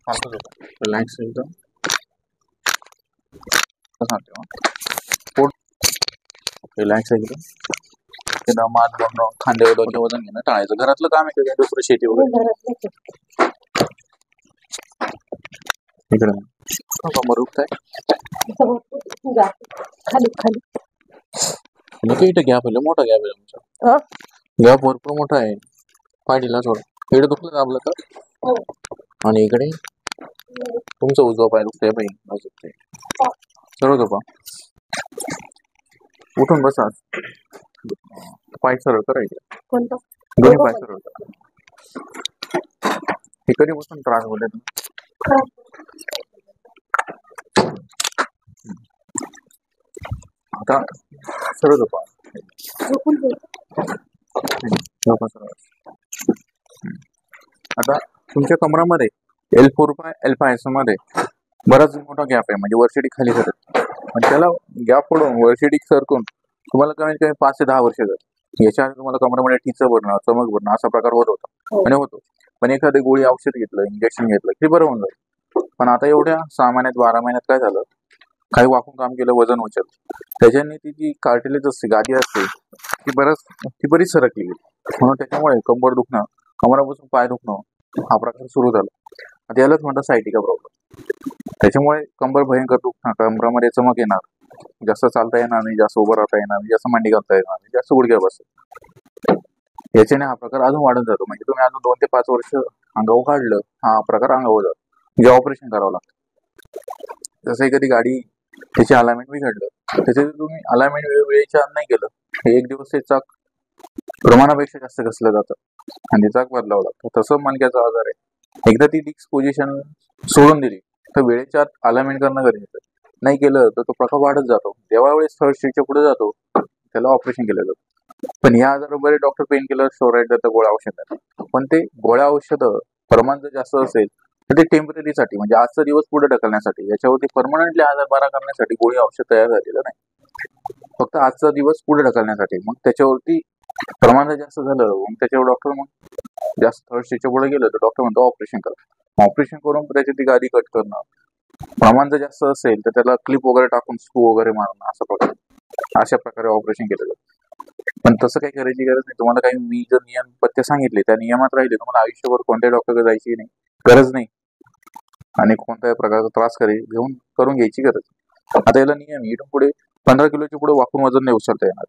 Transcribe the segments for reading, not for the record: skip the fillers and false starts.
Relax एकदम सांगते पोट रिलॅक्स एकदम एकदम मान बनणं खांद्यावर डोक्यावर वजन घेणं टाळायचं. घरातलं काम आहे का दुसरं शेती वगैरे इकडे कमर दुखत खाली खाली आहे इथं गॅप आहे मोठा गॅप आहे तुमचा गॅप भरपूर मोठा आहे पाठीला थोडं इकडे दुखलं दाबलं तर आणि इकडे तुमचा उजवा पाय दुखतोय बाई दुखतंय सरळ झोपा उठून बसा पाय सरळ करायचे दोन्ही पाय सरळ करा हे कधी बसून त्रास होते आता सरळ झोपा झोपा सरळ आता तुमच्या कमरामध्ये L4 L5 मध्ये बराच मोठा गॅप आहे म्हणजे वरचेडी खाली करत म्हणजे त्याला गॅप पडून वरचेडी सरकून तुम्हाला कमीत कमी 5 ते 10 वर्ष जातात. याच्या आधी तुम्हाला कमरामध्ये टीचं भरणं चमक भरणं असा प्रकार होत होता आणि होतो पण एखादी गोळी औषध घेतलं इंजेक्शन घेतलं की बरं होऊन जाईल. पण आता एवढ्या 6 महिन्यात 12 महिन्यात काय झालं काही वाकून काम केलं वजन उचललं त्याच्याने ती जी कार्टिलेज असते गादी असते ती बरीच सरकली गेली म्हणून त्याच्यामुळे कंबर दुखणं कमरापासून पाय दुखणं हा प्रकार सुरू झाला. आता यालाच म्हणतात सायटिका प्रॉब्लेम. त्याच्यामुळे कंबर भयंकर दुखणं कमरामध्ये चमक येणार जास्त चालता येणार नाही जास्त उभं राहता येणार नाही जास्त मांडी घालता येणार नाही जास्त गुडघ्या बसत याच्याने हा प्रकार अजून वाढत जातो म्हणजे तुम्ही अजून 2 ते 5 वर्ष अंगावर काढलं हा प्रकार अंगावर जातो म्हणजे ऑपरेशन करावं लागतं. जसं एखादी गाडी त्याचे अलाइनमेंट बिघडलं त्याचे तुम्ही अलाइनमेंट वेळेच्या नाही केलं एक दिवस ते चाक प्रमाणापेक्षा जास्त घसलं जातं आणि चाक बदलावं लागतं. तसं मणक्याचा आजार आहे एकदा ती डिस्क पोझिशन सोडून दिली तर वेळेच्या आत अलाइनमेंट करणं गरजेचं आहे. नाही केलं तर तो प्रकार वाढत जातो जेव्हा वेळेस थर्ड स्टेजच्या पुढे जातो त्याला ऑपरेशन केलं जातं. पण या आजारावर डॉक्टर पेन किलर स्टेरॉइड देतात गोळ्या औषध देतात पण ते गोळ्या औषधं प्रमाण जर जास्त असेल तर ते टेम्पररीसाठी म्हणजे आजचा दिवस पुढे ढकलण्यासाठी याच्यावरती परमनंटली आजार बरा करण्यासाठी गोळी औषध तयार झालेलं नाही फक्त आजचा दिवस पुढे ढकलण्यासाठी. मग त्याच्यावरती प्रमाण जर जास्त झालं मग त्याच्यावर डॉक्टर मग जास्त थर्ड स्टेजच्या पुढे गेलं तर डॉक्टर म्हणतो ऑपरेशन करा. ऑपरेशन करून त्याची ती गादी कट करणं प्रमाण जर जास्त असेल तर त्याला क्लिप वगैरे टाकून स्क्रू वगैरे मारणं अशा प्रकारे ऑपरेशन केलं जातं. पण तसं काही करायची गरज नाही. तुम्हाला काही मी जर नियम पथ्य सांगितले त्या नियमात राहिले तुम्हाला आयुष्यभर कोणत्याही डॉक्टरकडे जायची नाही गरज नाही आणि कोणत्याही प्रकारचा त्रास करून घ्यायची गरज. आता याला नियम इथून पुढे 15 किलोच्या पुढे वाकून वजन नाही उचलता येणार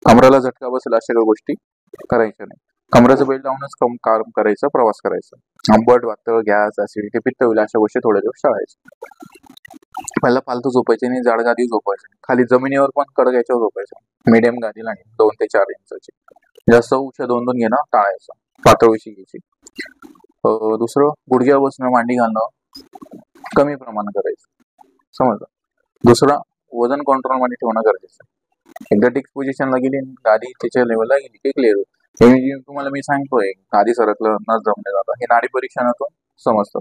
कमराला झटका बसेल अशा काही गोष्टी करायच्या नाही. कमराचं बेल्ट लावूनच काम करायचं प्रवास करायचा. आंबट वातळ गॅस ऍसिडिटी पित्त होईल अशा गोष्टी थोड्या दिवस टाळायच्या. पहिला फालतू झोपायचे नाही जाड गादी झोपायचे खाली जमिनीवर पण कडक याच्यावर झोपायचं मीडियम गादी नाही 2 ते 4 इंचाची जास्त उशा 2 घेणं टाळायचं पातळ उशी घ्यायची. दुसरं गुडघ्या बसणं मांडी घालणं कमी प्रमाणात करायचं समजलं. दुसरा वजन कंट्रोलमध्ये ठेवणं गरजेचं आहे. एकदा डिस्क पोझिशनला गेली गादी त्याच्या लेवलला गेली की क्लिअर. हे तुम्हाला मी सांगतोय गादी सरकलं न जमले जातं हे नाडी परीक्षणातून समजतं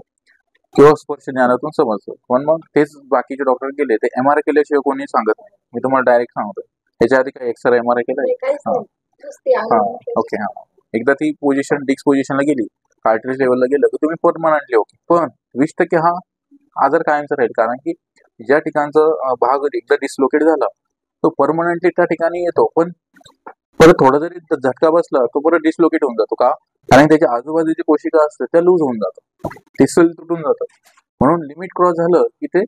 किंवा स्पर्श ज्ञानातून समजतं. पण मग तेच बाकीचे डॉक्टर गेले ते MRI केल्याशिवाय कोणी सांगत नाही. मी तुम्हाला डायरेक्ट सांगतोय त्याच्या आधी काही एक्सरे MRI केलाय ओके हा एकदा ती पोझिशन डिस्क पोझिशनला गेली कार्ट्रिज लेवलला गेलं तर तुम्ही परमनंटली ओके. पण 20% हा आजार कायमचा राहील कारण की ज्या ठिकाणचा भाग एकदा डिसलोकेट झाला तो परमनंटली त्या ठिकाणी येतो पण परत थोडा जरी झटका बसला तो परत डिसलोकेट होऊन जातो का कारण त्याच्या आजूबाजूची कोशिका असतात त्या लूज होऊन जातात टिसल तुटून जातात म्हणून लिमिट क्रॉस झालं की ते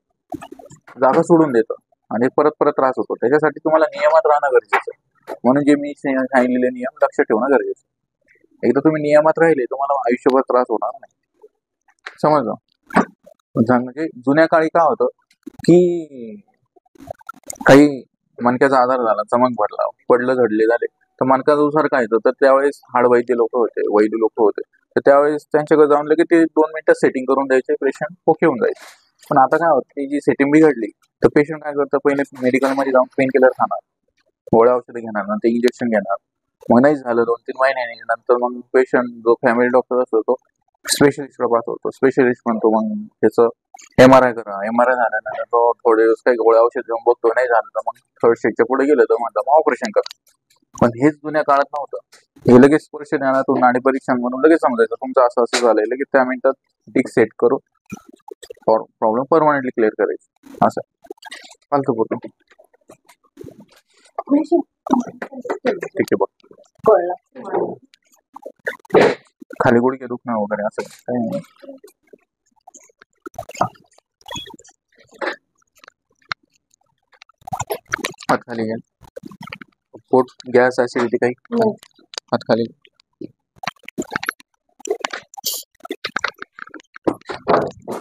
जागा सोडून देतं आणि परत त्रास होतो. त्याच्यासाठी तुम्हाला नियमात राहणं गरजेचं आहे. म्हणून जे मी सांगितलेले नियम लक्ष ठेवणं गरजेचं आहे. एकदा तुम्ही नियमात राहिले तुम्हाला आयुष्यभर त्रास होणार नाही समजलं. म्हणजे जुन्या काळी काय होतं की काही मणक्याचा आजार झाला चमक भरला पडलं झडले झाले तर मणक्यानुसार काय येतं तर त्यावेळेस हाडवैद्य लोक होते वैद्य लोक होते तर त्यावेळेस त्यांच्याकडे जाऊन लगे ते 2 मिनिटं सेटिंग करून द्यायचे पेशंट ओके होऊन जायचे. पण आता काय होतं ती जी सेटिंग बिघडली तर पेशंट काय करतं पहिले मेडिकलमध्ये जाऊन पेन किलर खाणार गोळ्या औषधं घेणार नंतर इंजेक्शन घेणार मग नाही झालं 2-3 महिन्यांनी नंतर मग पेशंट जो फॅमिली डॉक्टर असतो तो स्पेशलिस्टला पाठवतो. स्पेशलिस्ट म्हणतो मग त्याचं MRI करा. MRI झाल्यानंतर तो थोडे दिवस काही गोळ्या औषध घेऊन बघतो नाही झालं तर मग थर्ड स्टेजच्या पुढे गेलं तर म्हणतो मग ऑपरेशन करा. पण हेच जुन्या काळात नव्हतं. हे लगेच स्पर्श ज्ञानातून नाडी परीक्षण म्हणून लगेच समजायचं तुमचं असं असं झालंय, लगेच त्या मिनिटात टिक सेट करून प्रॉब्लेम परमनंटली क्लिअर करायची. असं फालतू बोलतो. ठीक आहे बघ, खाली गुडघे दुखणं वगैरे असं काही नाही. हात खाली घ्या. पोट गॅस ऍसिडिटी काही हात खाली.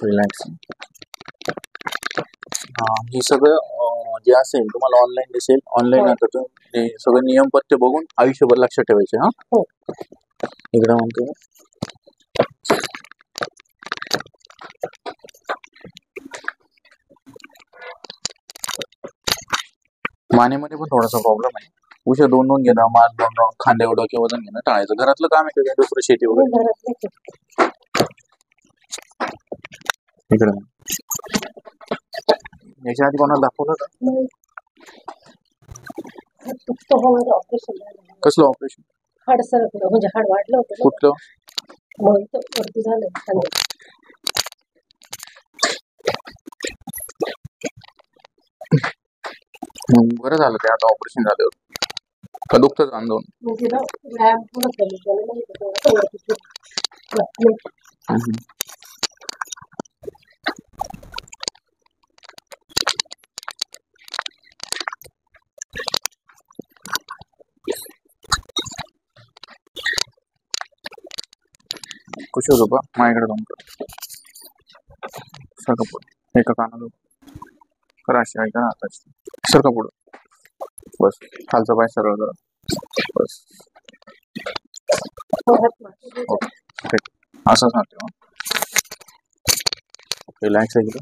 रिलॅक्स. हे सगळं जे असेल तुम्हाला ऑनलाईन दिसेल. ऑनलाईन आता हे सगळे नियम पत्ते बघून आयुष्यभर लक्षात ठेवायचे. हा इकडे म्हणतो मानेमध्ये पण थोडासा प्रॉब्लेम आहे. उशा दोन दोन घेणं, मान दोन दोन, खांदे डोके वजन घेणं टाळायचं. घरातलं काम आहे का दुसरं शेती वगैरे? इकडे याच्या आधी कोणाला दाखवलं का? कसलं ऑपरेशन? हाड सरकलं, म्हणजे हाड वाढलं होतं. कुठलं? वरती झालं. बरं झालं ते आता ऑपरेशन झाल्यावर. का दुखतच आंदोलन? म्हणजे ना व्यायाम पूर्ण केलं. कुछ होतो का माझ्याकडे दोन कर सरका पुढे. एका कानाला करा अशी ऐका हाताची. सरका पुढं. बस खालचा पाय सरळ करा. बस ओके. असं सांगते. रिलॅक्स आहे इकडे.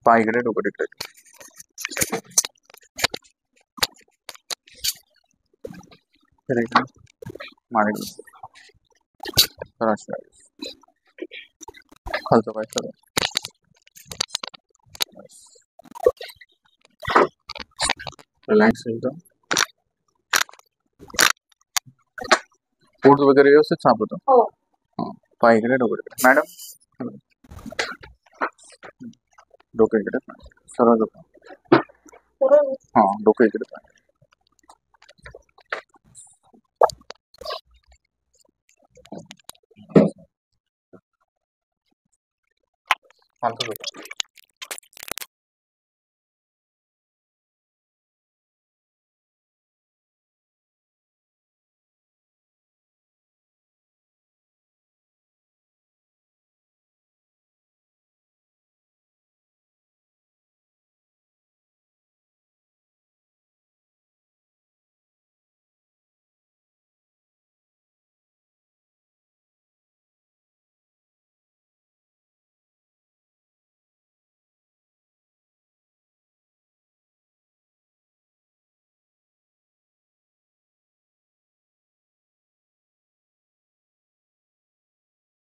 पाय इकडे, डोकं तिकडे. मागे करा अशी. खालचा पाय सरळ. रिलॅक्स एकदम. पोट वगैरे व्यवस्थित साफ होतं. पाय इकडे, डोकं तिकडे. मॅडम डोकं इकडे, सरळ डोकं. डोकं इकडे. फालतू